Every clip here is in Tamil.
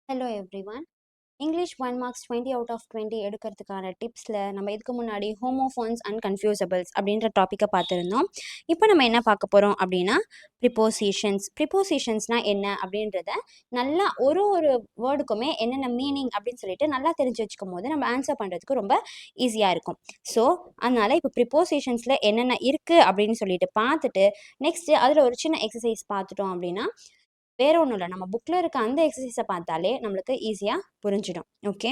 Hello everyone. English 1 marks 20 out of 20 எடுக்கிறதுக்கான டிப்ஸில் நம்ம இதுக்கு முன்னாடி ஹோமோஃபோன்ஸ் அண்ட் கன்ஃபியூசபிள்ஸ் அப்படின்ற டாப்பிக்கை பார்த்துருந்தோம். இப்போ நம்ம என்ன பார்க்க போகிறோம் அப்படின்னா ப்ரிப்போசிஷன்ஸ்னால் என்ன அப்படின்றத நல்லா ஒரு வேர்டுக்குமே என்னென்ன மீனிங் அப்படின்னு சொல்லிட்டு நல்லா தெரிஞ்சு வச்சுக்கும் போது நம்ம ஆன்சர் பண்ணுறதுக்கு ரொம்ப ஈஸியாக இருக்கும். ஸோ அதனால் இப்போ ப்ரிப்போசிஷன்ஸில் என்னென்ன இருக்குது அப்படின்னு சொல்லிட்டு பார்த்துட்டு நெக்ஸ்ட்டு அதில் ஒரு சின்ன எக்ஸசைஸ் பார்த்துட்டோம் அப்படின்னா வேற ஒன்றும் இல்லை, நம்ம புக்கில் இருக்க அந்த எக்ஸசைஸை பார்த்தாலே நம்மளுக்கு ஈஸியாக புரிஞ்சிடும். ஓகே,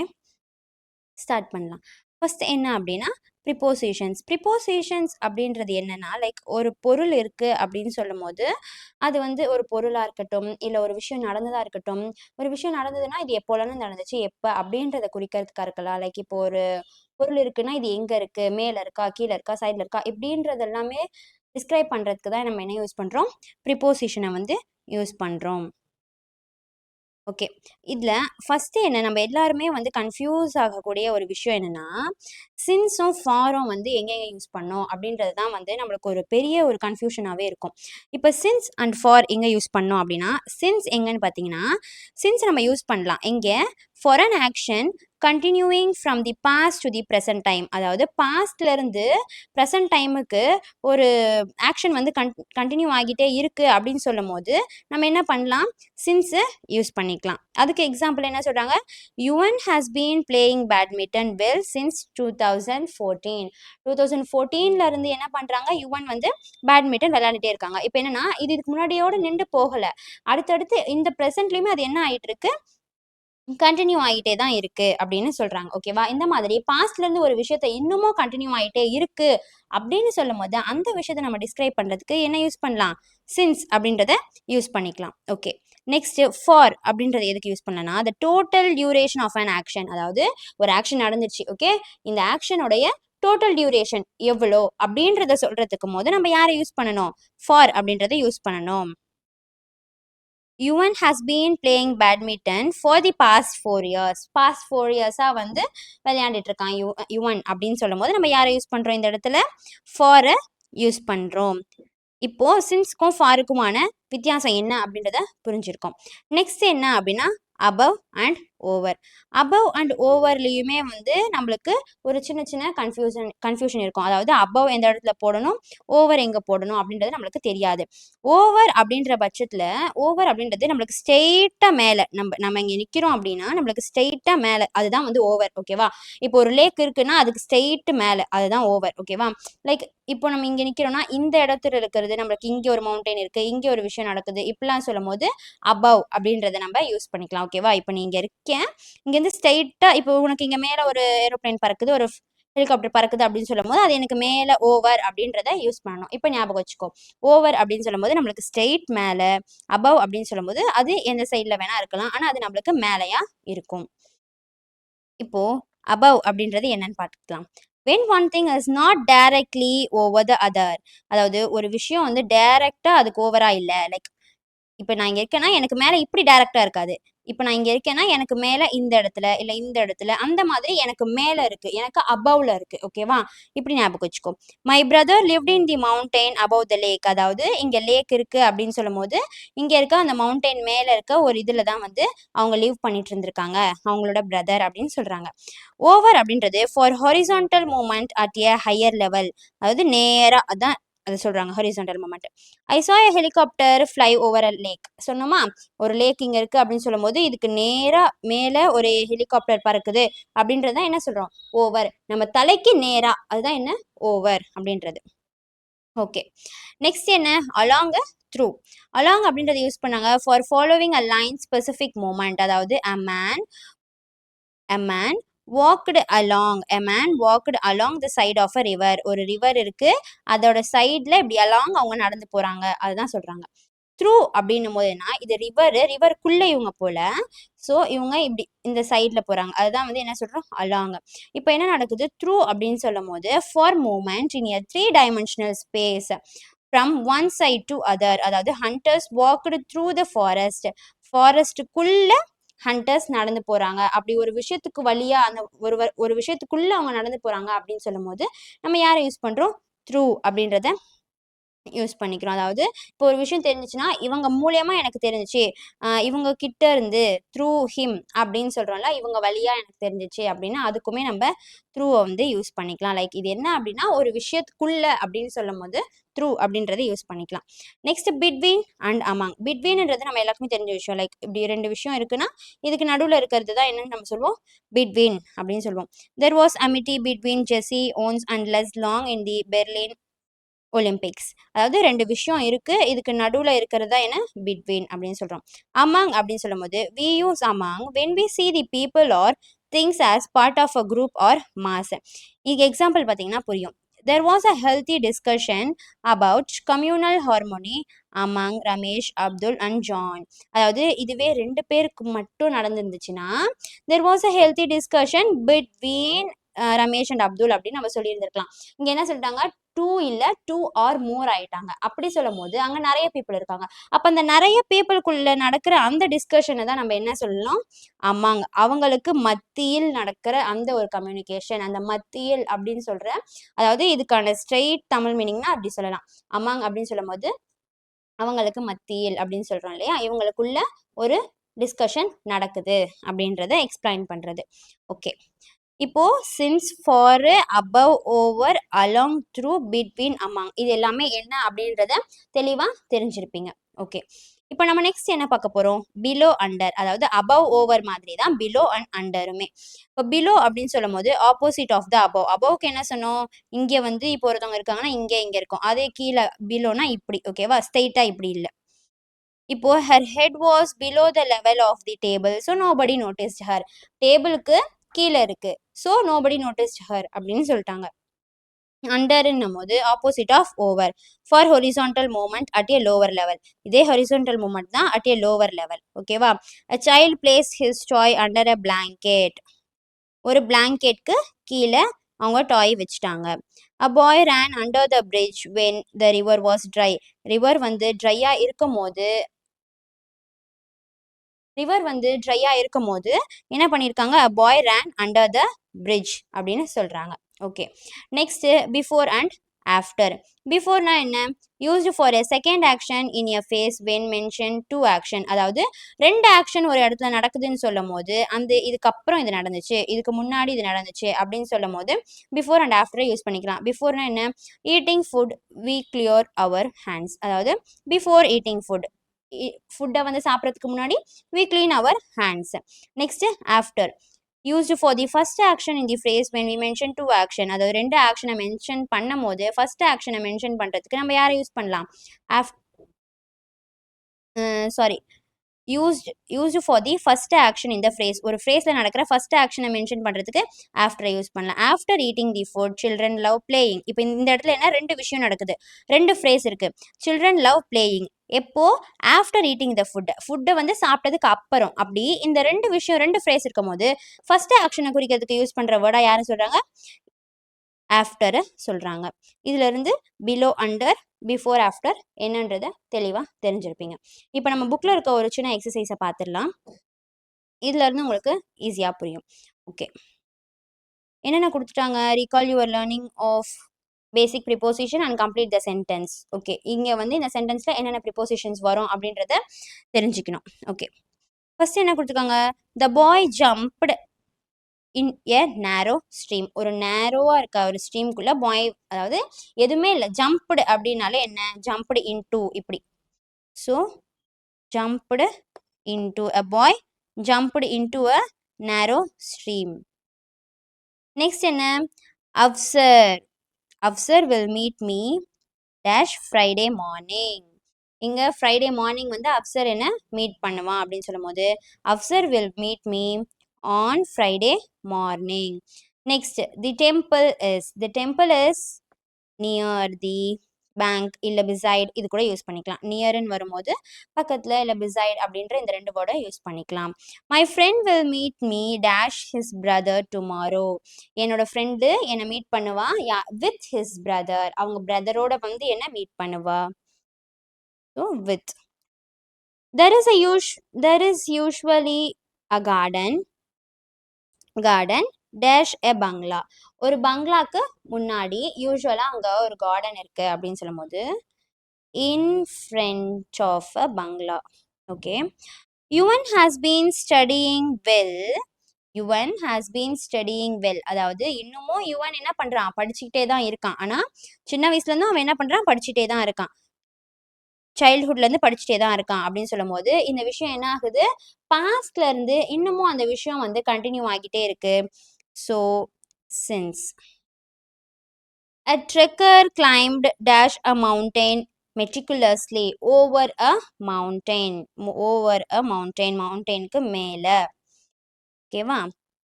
ஸ்டார்ட் பண்ணலாம். ஃபர்ஸ்ட் என்ன அப்படின்னா ப்ரிப்போசிஷன்ஸ் அப்படின்றது என்னன்னா, லைக் ஒரு பொருள் இருக்குது அப்படின்னு சொல்லும் போது அது வந்து ஒரு பொருளாக இருக்கட்டும், இல்லை ஒரு விஷயம் நடந்ததாக இருக்கட்டும். ஒரு விஷயம் நடந்ததுன்னா இது எப்போலாம் நடந்துச்சு, எப்போ அப்படின்றத குறிக்கிறதுக்காக இருக்கலாம். லைக் இப்போ ஒரு பொருள் இருக்குன்னா இது எங்கே இருக்குது, மேலே இருக்கா, கீழே இருக்கா, சைடில் இருக்கா, இப்படின்றது எல்லாமே டிஸ்கிரைப் பண்ணுறதுக்கு தான் நம்ம என்ன யூஸ் பண்ணுறோம், ப்ரிப்போசிஷனை வந்து யூஸ் பண்ணுறோம். ஓகே, இதில் ஃபஸ்ட்டு என்ன, நம்ம எல்லாருமே வந்து கன்ஃபியூஸ் ஆகக்கூடிய ஒரு விஷயம் என்னென்னா, சின்ஸும் ஃபாரும் வந்து எங்கெங்கே யூஸ் பண்ணோம் அப்படின்றது தான் வந்து நம்மளுக்கு ஒரு பெரிய ஒரு கன்ஃபியூஷனாகவே இருக்கும். இப்போ சின்ஸ் அண்ட் ஃபார் எங்கே யூஸ் பண்ணோம் அப்படின்னா, சின்ஸ் எங்கன்னு பார்த்தீங்கன்னா, சின்ஸ் நம்ம யூஸ் பண்ணலாம் எங்கே, for an action continuing from the past to the present time. அதாவது பாஸ்ட்லேருந்து ப்ரெசன்ட் டைமுக்கு ஒரு ஆக்ஷன் வந்து கண்டினியூ ஆகிட்டே இருக்குது அப்படின்னு சொல்லும் போது நம்ம என்ன பண்ணலாம், சின்ஸை யூஸ் பண்ணிக்கலாம். அதுக்கு எக்ஸாம்பிள் என்ன சொல்கிறாங்க, Yuvan has been playing badminton well since 2014. 2014 இருந்து என்ன பண்ணுறாங்க, யுவன் வந்து பேட்மிண்டன் விளையாண்டுட்டே இருக்காங்க. இப்போ என்னன்னா இது இதுக்கு முன்னாடியோடு நின்று போகலை, அடுத்தடுத்து இந்த ப்ரெசென்ட்லேயுமே அது என்ன ஆகிட்டு இருக்கு, கண்டினியூ ஆகிட்டே தான் இருக்கு அப்படின்னு சொல்றாங்க. ஓகேவா, இந்த மாதிரி பாஸ்ட்ல இருந்து ஒரு விஷயத்த இன்னமும் கண்டினியூ ஆகிட்டே இருக்கு அப்படின்னு சொல்லும் போது அந்த விஷயத்தை நம்ம டிஸ்கிரைப் பண்றதுக்கு என்ன யூஸ் பண்ணலாம், சின்ஸ் அப்படின்றத யூஸ் பண்ணிக்கலாம். ஓகே, நெக்ஸ்ட் ஃபார் அப்படின்றது எதுக்கு யூஸ் பண்ணலன்னா, the total duration of an action. அதாவது ஒரு ஆக்ஷன் நடந்துச்சு, ஓகே, இந்த ஆக்ஷனுடைய டோட்டல் டியூரேஷன் எவ்வளோ அப்படின்றத சொல்றதுக்கு போது நம்ம யாரை யூஸ் பண்ணணும், ஃபார் அப்படின்றத யூஸ் பண்ணணும். Yuvan has been playing badminton for the past 4 years. Past 4 years-ஆக வந்து விளையாண்டுட்டு இருக்கான் யுவன் அப்படின்னு சொல்லும் போது நம்ம யாரை யூஸ் பண்ணுறோம், இந்த இடத்துல ஃபாரை யூஸ் பண்ணுறோம். இப்போது சின்ஸ்க்கும் ஃபாருக்குமான வித்தியாசம் என்ன அப்படின்றத புரிஞ்சிருக்கோம். நெக்ஸ்ட் என்ன அப்படின்னா above and over. Above and ஓவர்லேயுமே வந்து நம்மளுக்கு ஒரு சின்ன சின்ன கன்ஃபியூஷன் இருக்கும். அதாவது அபவ் எந்த இடத்துல போடணும், ஓவர் எங்கே போடணும் அப்படின்றது நம்மளுக்கு தெரியாது. ஓவர் அப்படின்ற பட்சத்தில் ஓவர் அப்படின்றது நம்மளுக்கு ஸ்ட்ரெயிட்டாக மேலே, நம்ம இங்கே நிற்கிறோம் அப்படின்னா நம்மளுக்கு ஸ்ட்ரெயிட்டாக மேலே, அதுதான் வந்து ஓவர். ஓகேவா, இப்போ ஒரு லேக் இருக்குன்னா அதுக்கு ஸ்ட்ரெயிட்டு மேலே, அதுதான் ஓவர். ஓகேவா, லைக் இப்போ நம்ம இங்கே நிற்கிறோம்னா இந்த இடத்துல இருக்கிறது நம்மளுக்கு இங்கே ஒரு மவுண்டைன் இருக்குது, இங்கே ஒரு விஷயம் நடக்குது, இப்படிலாம் சொல்லும் போது அபவ் அப்படின்றத நம்ம யூஸ் பண்ணிக்கலாம். ஓகேவா, இப்போ நீ இங்கே இருக்கேன், இங்கேருந்து ஸ்ட்ரெயிட்டாக இப்போ உனக்கு இங்கே மேலே ஒரு ஏரோப்ளைன் பறக்குது, ஒரு ஹெலிகாப்டர் பறக்குது அப்படின்னு சொல்லும் போது அது எனக்கு மேலே ஓவர் அப்படின்றத யூஸ் பண்ணணும். இப்போ ஞாபகம் வச்சுக்கோ, ஓவர் அப்படின்னு சொல்லும் போது நம்மளுக்கு ஸ்ட்ரெயிட் மேலே, அபவ் அப்படின்னு சொல்லும் போது அது எந்த சைடில் வேணா இருக்கலாம், ஆனால் அது நம்மளுக்கு மேலேயா இருக்கும். இப்போ அபவ் அப்படின்றது என்னன்னு பார்த்துக்கலாம். when one thing is not directly over the other. அதாவது ஒரு விஷயம் வந்து டைரக்டா அதுக்கு ஓவரா இல்லை. லைக் இப்போ நான் இங்கே இருக்கேன்னா எனக்கு மேலே இப்படி டைரக்டாக இருக்காது, இப்போ நான் இங்கே இருக்கேன்னா எனக்கு மேலே இந்த இடத்துல இல்லை இந்த இடத்துல அந்த மாதிரி எனக்கு மேலே இருக்குது, எனக்கு அபவ்ல இருக்குது. ஓகேவா, இப்படி ஞாபகம் வச்சுக்கோ. My brother lived in the mountain above the lake. அதாவது இங்கே லேக் இருக்குது அப்படின்னு சொல்லும் போது இங்கே இருக்க அந்த மவுண்டைன் மேலே இருக்க ஒரு இதில் தான் வந்து அவங்க லிவ் பண்ணிட்டு இருந்திருக்காங்க, அவங்களோட பிரதர் அப்படின்னு சொல்கிறாங்க. ஓவர் அப்படின்றது for horizontal movement at a higher level. அதாவது நேராக அதான் அது சொல்கிறாங்க, horizontal movement. I saw a helicopter fly over a lake. சொன்னோமா, ஒரு லேக் இங்கே இருக்குது அப்படின்னு சொல்லும் போது இதுக்கு நேராக மேலே ஒரு ஹெலிகாப்டர் பறக்குது அப்படின்றத என்ன சொல்கிறோம், ஓவர். நம்ம தலைக்கு நேராக, அதுதான் என்ன ஓவர் அப்படின்றது. ஓகே, நெக்ஸ்ட் என்ன, அலாங் த்ரூ. அலாங் அப்படின்றத யூஸ் பண்ணாங்க for following a line specific moment. அதாவது a man walked along the side of a river. ஒரு ரிவர் இருக்கு, அதோட சைட்ல இப்படி அலாங் அவங்க நடந்து போறாங்க, அதுதான் சொல்றாங்க. த்ரூ அப்படின்னும் போதுன்னா இது ரிவருக்குள்ள இவங்க போல, ஸோ இவங்க இப்படி இந்த சைட்ல போறாங்க, அதுதான் வந்து என்ன சொல்றோம், அலாங். இப்போ என்ன நடக்குது, த்ரூ அப்படின்னு சொல்லும் போது for movement in a 3-dimensional space from one side to other. அதாவது ஹண்டர்ஸ் வாக்டு த்ரூ த ஃபாரஸ்ட்டுக்குள்ள ஹண்டர்ஸ் நடந்து போறாங்க, அப்படி ஒரு விஷயத்துக்கு வழியா அந்த ஒரு விஷயத்துக்குள்ள அவங்க நடந்து போறாங்க அப்படின்னு சொல்லும் போது நம்ம யாரை யூஸ் பண்றோம், த்ரூ அப்படின்றத யூஸ் பண்ணிக்கிறோம். அதாவது இப்போ ஒரு விஷயம் தெரிஞ்சுச்சுன்னா, இவங்க மூலியமா எனக்கு தெரிஞ்சுச்சு. இவங்க கிட்ட இருந்து த்ரூ ஹிம் அப்படின்னு சொல்றோம்ல, இவங்க வழியா எனக்கு தெரிஞ்சுச்சு அப்படின்னா, அதுக்குமே நம்ப த்ரூவ வந்து யூஸ் பண்ணிக்கலாம். லைக் இது என்ன அப்படின்னா, ஒரு விஷயத்துக்குள்ள அப்படின்னு சொல்லும்போது, த்ரூ அப்படின்றத யூஸ் பண்ணிக்கலாம். Next between and among. பிட்வீன்ன்றது நம்ம எல்லாருக்குமே தெரிஞ்ச விஷயம். லைக் இப்படி 2 விஷயம் இருக்குன்னா, இதுக்கு நடுவுல இருக்கிறது தான் என்னன்னு நம்ம சொல்லுவோம், பிட்வீன் அப்படின்னு சொல்லுவோம். "There was amity between Jesse Owens and Les Long in the Berlin Olympics." அதாவது 2 விஷயம் இருக்கு. இதுக்கு நடுவுல இருக்கிறது தான் என்ன? பிட்வீன் அப்படின்னு சொல்றோம். அமாங் அப்படின்னு சொல்லும்போது, we use among when we see the people or things as part of a group or mass. இதுக்கு எக்ஸாம்பிள் பார்த்தீங்கன்னா புரியும். There was a healthy discussion about communal harmony among Ramesh, Abdul and John. அதாவது இதுவே 2 பேருக்கு மட்டும் நடந்திருந்துச்சுன்னா, there was a healthy discussion between Ramesh and Abdul அப்படின்னு நம்ம சொல்லியிருந்திருக்கலாம். இங்க என்ன சொல்லிட்டாங்க? 2 இல்ல 2 ஆர் மோர் ஆயிட்டாங்க. அப்படி சொல்லும்போது, அங்க நெறைய பீப்பிள் இருக்காங்க. அப்ப அந்த நெறைய பீப்பிள்குள்ள நடக்கிற அந்த டிஸ்கஷன தான் நம்ம என்ன சொல்லலாம்? அமாங். அவங்களுக்கு மத்தியில் நடக்கிற அந்த ஒரு கம்யூனிகேஷன். அந்த மத்தியில் அப்படின்னு சொல்ற அதாவது இதுக்கான ஸ்ட்ரெய்ட் தமிழ் மீனிங்னா அப்படி சொல்லலாம். அமாங் அப்படின்னு சொல்லும்போது, அவங்களுக்கு மத்தியில் அப்படின்னு சொல்றோம் இல்லையா? இவங்களுக்குள்ள ஒரு டிஸ்கஷன் நடக்குது அப்படின்றத எக்ஸ்பிளைன் பண்றது. ஓகே. இப்போ since, for, above, over, along, through, between, among இது எல்லாமே என்ன அப்படின்றத தெளிவா தெரிஞ்சிருப்பீங்க. ஓகே. இப்போ நம்ம நெக்ஸ்ட் என்ன பார்க்க போறோம்? Below under. அதாவது அபவ் ஓவர் மாதிரி தான் பிலோ அண்ட் அண்டருமே. இப்போ பிலோ அப்படின்னு சொல்லும் போது ஆப்போசிட் ஆஃப் த அபவ். அபவ்க்கு என்ன சொன்னோம்? இங்க வந்து இப்போ ஒருத்தவங்க இருக்காங்கன்னா இங்க இருக்கும். அதே கீழே பிலோனா இப்படி. ஓகேவா? ஸ்ட்ரெயிட்டா இப்படி இல்ல. இப்போ her head was below the level of the table so nobody noticed her. டேபிளுக்கு கீழே இருக்கு. ஸோ நோபடி நோட்டிஸ்ட் ஹர் அப்படின்னு சொல்லிட்டாங்க. அண்டர்ன்னும் போது opposite of over. For horizontal movement at a lower level. இதே ஹொரிசான்டல் மூமெண்ட் தான் அட் ஏ லோவர் லெவல். ஓகேவா? A child places his toy under a blanket. ஒரு பிளாங்கெட்க்கு கீழே அவங்க டாய் வச்சுட்டாங்க. A boy ran under the bridge when the river was dry. River வந்து ட்ரையா இருக்கும் போது என்ன பண்ணியிருக்காங்க? அ boy ran under the bridge அப்படின்னு சொல்றாங்க. Okay. Next before and after. பிஃபோர்னா என்ன? Used for a second action in a phase when mention two action. அதாவது 2 ஆக்ஷன் ஒரு இடத்துல நடக்குதுன்னு சொல்லும் போது அந்த இதுக்கப்புறம் இது நடந்துச்சு, இதுக்கு முன்னாடி இது நடந்துச்சு அப்படின்னு சொல்லும் போது பிஃபோர் அண்ட் ஆஃப்டரை யூஸ் பண்ணிக்கலாம். பிஃபோர்னா என்ன? Eating food we clear our hands. அதாவது பிஃபோர் ஈட்டிங் ஃபுட்டை வந்து சாப்பிட்றதுக்கு முன்னாடி we clean our hands. Next, after. Used for the first action in the phrase when we mention two action. அதாவது 2 ஆக்ஷனை மென்ஷன் பண்ணும் போது ஃபர்ஸ்ட் ஆக்ஷனை மென்ஷன் பண்ணுறதுக்கு நம்ம யாரை யூஸ் பண்ணலாம்? Sorry used for the first action in the phrase. ஒரு phrase-ல நடக்கிற first action-ஐ மென்ஷன் பண்ணுறதுக்கு after யூஸ் பண்ணலாம். after eating the food children love playing. இப்போ இந்த இடத்துல என்ன 2 விஷயம் நடக்குது, 2 phrase இருக்கு. children love playing எப்போ? ஆஃப்டர் ஈட்டிங் த ஃபுட்டை வந்து சாப்பிட்டதுக்கு அப்புறம். அப்படி இந்த 2 விஷயம் 2 phrase இருக்கும் போது ஃபர்ஸ்ட் ஆக்ஷனை குறிக்கிறதுக்கு யூஸ் பண்ணுற வேர்டா யாரும் சொல்கிறாங்க? ஆஃப்டர் சொல்கிறாங்க. இதுல இருந்து பிலோ அண்டர் பிஃபோர் ஆஃப்டர் என்னன்றதை தெளிவாக தெரிஞ்சிருப்பீங்க. இப்போ நம்ம புக்கில் இருக்க ஒரு சின்ன எக்ஸசைஸை பார்த்துடலாம். இதுல இருந்து உங்களுக்கு ஈஸியாக புரியும். ஓகே. என்னென்ன கொடுத்துட்டாங்க? Recall your learning of basic preposition and complete the sentence. Okay. இங்கே வந்து இந்த சென்டென்ஸில் என்னென்ன ப்ரிப்போசிஷன்ஸ் வரும் அப்படின்றத தெரிஞ்சுக்கணும். ஓகே. ஃபர்ஸ்ட் என்ன கொடுத்துருக்காங்க? த பாய் ஜம்ப்டு இன் எ நேரோ ஸ்ட்ரீம். ஒரு நேரோவாக இருக்க ஒரு ஸ்ட்ரீம்குள்ளே பாய், அதாவது எதுவுமே இல்லை, ஜம்ப்டு அப்படின்னாலே என்ன? ஜம்ப்டு இன் டூ இப்படி. ஸோ ஜம்ப்டு இன்டு அ பாய் ஜம்ப்டு இன்டு அ நேரோ ஸ்ட்ரீம். நெக்ஸ்ட் என்ன? Afsar will meet me dash Friday morning. இங்கே ஃப்ரைடே மார்னிங் வந்து அப்சர் என்ன மீட் பண்ணுவான் அப்படின்னு சொல்லும் போது Afsar will meet me on Friday morning. Next the temple is near the bank இல்லை பிசைட். இது கூட யூஸ் பண்ணிக்கலாம். நியர்ன்னு வரும்போது பக்கத்தில் இல்லை பிசைட் அப்படின்ற இந்த 2 வேர்டை யூஸ் பண்ணிக்கலாம். My friend will meet me dash his brother tomorrow. என்னோட ஃப்ரெண்டு என்னை மீட் பண்ணுவா வித் ஹிஸ் பிரதர். அவங்க பிரதரோட வந்து என்ன மீட் பண்ணுவா. So with. there is usually a garden dash a bungalow. ஒரு பங்களாக்கு முன்னாடி யூஸ்வலாக அங்கே ஒரு கார்டன் இருக்குது அப்படின்னு சொல்லும் போது in front of a bungalow. Okay. Yuvan has been studying well. Yuvan has been studying well. அதாவது இன்னமும் யுவன் என்ன பண்றான், படிச்சுக்கிட்டே தான் இருக்கான். ஆனா சின்ன வயசுல இருந்தும் அவன் என்ன பண்றான், படிச்சுட்டே தான் இருக்கான். சைல்ட்ஹுட்ல இருந்து படிச்சுட்டே தான் இருக்கான் அப்படின்னு சொல்லும் போது இந்த விஷயம் என்ன ஆகுது, பாஸ்ட்ல இருந்து இன்னமும் அந்த விஷயம் வந்து கண்டினியூ ஆகிட்டே இருக்கு. So since a trekker climbed dash a mountain meticulously over a mountain. over a mountain, மவுண்டெயினுக்கு மேல. ஓகேவா.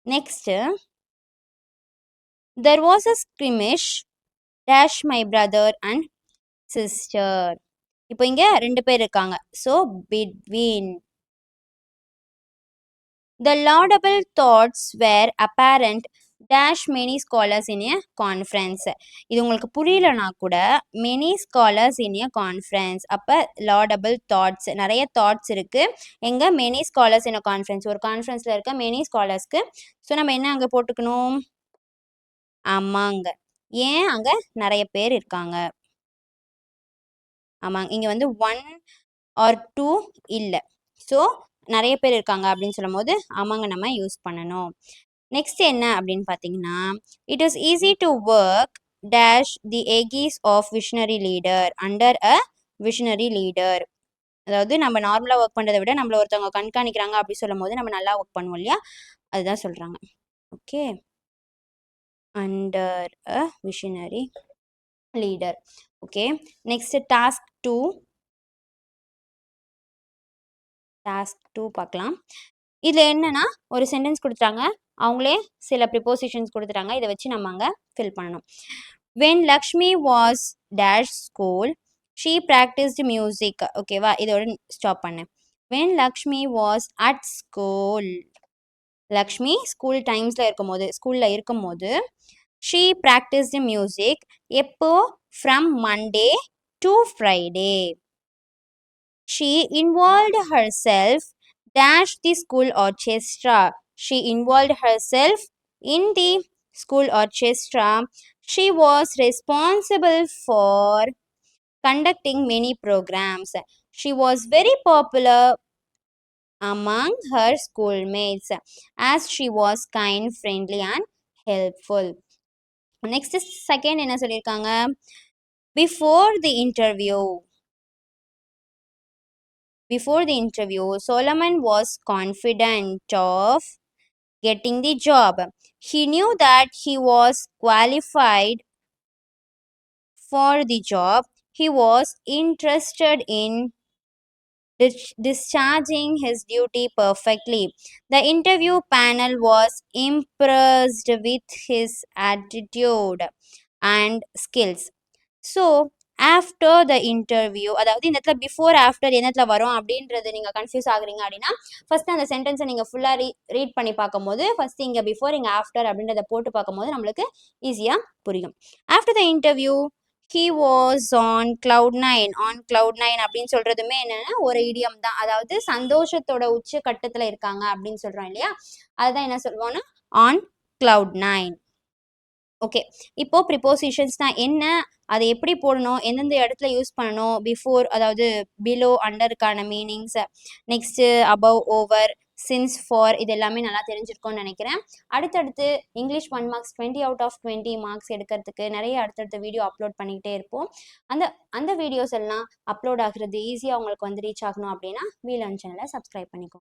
Next, there was a skirmish dash my brother and sister. இப்போ இங்க ரெண்டு பேர் இருக்காங்க. So between. The laudable thoughts were apparent dash many scholars in a conference. இது உங்களுக்கு புரியலனா கூட many scholars in a conference. அப்போ laudable thoughts, நிறைய தாட்ஸ் இருக்கு எங்க, many scholars in a conference. ஒரு கான்ஃபரன்ஸ்ல இருக்க many scholarsக்கு. ஸோ நம்ம என்ன அங்கே போட்டுக்கணும், ஆமாங்க. ஏன் அங்க நிறைய பேர் இருக்காங்க. ஆமாங்க, இங்க வந்து 1 or 2 இல்லை. ஸோ நிறைய பேர் இருக்காங்க அப்படின்னு சொல்லும் போது ஆமாங்க நம்ம யூஸ் பண்ணணும். நெக்ஸ்ட் என்ன அப்படின்னு பார்த்தீங்கன்னா, it is easy to work dash the aegis of visionary leader under a visionary leader. அதாவது நம்ம நார்மலாக ஒர்க் பண்ணுறதை விட நம்மள ஒருத்தவங்க கண்காணிக்கிறாங்க அப்படி சொல்லும் போது நம்ம நல்லா ஒர்க் பண்ணுவோம் இல்லையா, அதுதான் சொல்கிறாங்க. Okay, under a visionary leader. Okay, next task 2. Task 2 பார்க்கலாம். இதில் என்னன்னா ஒரு சென்டென்ஸ் கொடுத்துட்டாங்க, அவங்களே சில ப்ரிப்போசிஷன்ஸ் கொடுத்துட்டாங்க, இதை வச்சு நம்ம அங்கே ஃபில் பண்ணணும். when Lakshmi was dash school she practiced music. ஓகேவா, இதோட ஸ்டாப் பண்ணேன். when Lakshmi was at school, Lakshmi school டைம்ஸில் இருக்கும்போது, ஸ்கூலில் இருக்கும்போது she practiced music. எப்போ, from Monday to Friday. She involved herself dash the school orchestra. She involved herself in the school orchestra. She was responsible for conducting many programs. She was very popular among her schoolmates as she was kind, friendly and helpful. Next second என்ன சொல்லியிருக்காங்க, before the interview. Before the interview, Solomon was confident of getting the job. He knew that he was qualified for the job. He was interested in discharging his duty perfectly. The interview panel was impressed with his attitude and skills. So after the interview, அதாவது இந்த இடத்துல பிஃபோர் ஆஃப்டர் என்னத்தில் வரும் அப்படின்றது நீங்கள் கன்ஃபியூஸ் ஆகுறீங்க அப்படின்னா ஃபஸ்ட்டு அந்த சென்டென்ஸை நீங்கள் ஃபுல்லாக ரீட் பண்ணி பார்க்கும்போது ஃபஸ்ட்டு இங்கே பிஃபோர் இங்கே ஆஃப்டர் அப்படின்றத போட்டு பார்க்கும்போது நம்மளுக்கு ஈஸியாக புரியும். After the interview he was on cloud 9. on cloud 9 அப்படின்னு சொல்கிறதுமே என்னென்னா ஒரு இடியம் தான், அதாவது சந்தோஷத்தோட உச்ச கட்டத்தில் இருக்காங்க அப்படின்னு சொல்கிறோம் இல்லையா, அதுதான் என்ன சொல்லுவோம்னா on cloud 9. ஓகே, இப்போ ப்ரிப்போசிஷன்ஸ் தான் என்ன, அதை எப்படி போடணும், எந்தெந்த இடத்துல யூஸ் பண்ணணும், பிஃபோர் அதாவது பிலோ அண்டருக்கான meanings, next above over since for, இது எல்லாமே நல்லா தெரிஞ்சிருக்கோன்னு நினைக்கிறேன். அடுத்தடுத்து English 1 marks 20 out of 20 marks எடுக்கிறதுக்கு நிறைய அடுத்தடுத்த வீடியோ அப்லோட் பண்ணிக்கிட்டே இருப்போம். அந்த வீடியோஸ் எல்லாம் அப்லோட் ஆகுறது ஈஸியாக உங்களுக்கு வந்து ரீச் ஆகணும் அப்படின்னா வீலன் சேனலை சப்ஸ்கிரைப் பண்ணிக்கோங்க.